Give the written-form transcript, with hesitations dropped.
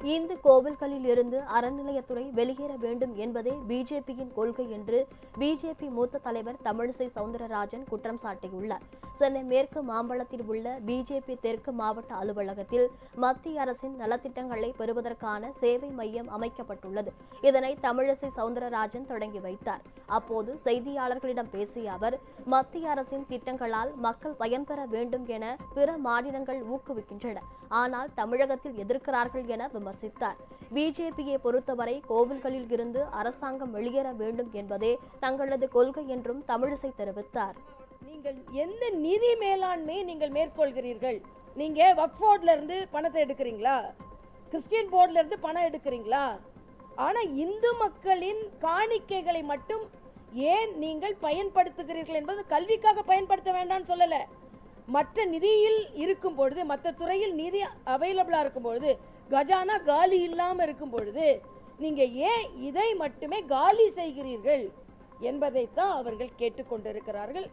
இந்து கோவில்களில் இருந்து அறநிலையத்துறை வெளியேற வேண்டும் என்பதே பிஜேபியின் கொள்கை என்று பிஜேபி மூத்த தலைவர் தமிழிசை சவுந்தரராஜன் குற்றம் சாட்டியுள்ளார். சென்னை மேற்கு மாம்பலத்தில் உள்ள பிஜேபி தெற்கு மாவட்ட அலுவலகத்தில் மத்திய அரசின் நலத்திட்டங்களை பெறுவதற்கான சேவை மையம் அமைக்கப்பட்டுள்ளது. இதனை தமிழிசை சவுந்தரராஜன் தொடங்கி வைத்தார். அப்போது செய்தியாளர்களிடம் பேசிய அவர், மத்திய அரசின் திட்டங்களால் மக்கள் பயன்பெற வேண்டும் என பிற மாநிலங்கள் ஊக்குவிக்கின்றன, ஆனால் தமிழகத்தில் எதிர்க்கிறார்கள் என விமர்சித்தார். பிஜேபியை பொறுத்தவரை கோவில்களில் இருந்து அரசாங்கம் வெளியேற வேண்டும் என்பதே தங்களது கொள்கை என்றும் தமிழிசை தெரிவித்தார். நீங்கள் எந்த நிதி மேலாண்மை நீங்கள் மேற்கொள்கிறீர்கள்? நீங்க வக்ஃப் போர்ட்ல இருந்து பணத்தை எடுக்கிறீங்களா? கிறிஸ்டியன் போர்ட்ல இருந்து பணம் எடுக்கிறீங்களா? ஆனா இந்து மக்களின் காணிக்கைகளை மட்டும் ஏன் நீங்கள் பயன்படுத்துகிறீர்கள் என்பது கல்விக்காக பயன்படுத்த வேண்டாம்னு சொல்லல. மற்ற நிதியில் இருக்கும் பொழுது, மற்ற துறையில் நிதி அவைலபிளா இருக்கும் பொழுது, கஜானா காலி இல்லாமல் இருக்கும் பொழுது நீங்க ஏன் இதை மட்டுமே காலி செய்கிறீர்கள் என்பதைத்தான் அவர்கள் கேட்டுக்கொண்டிருக்கிறார்கள்.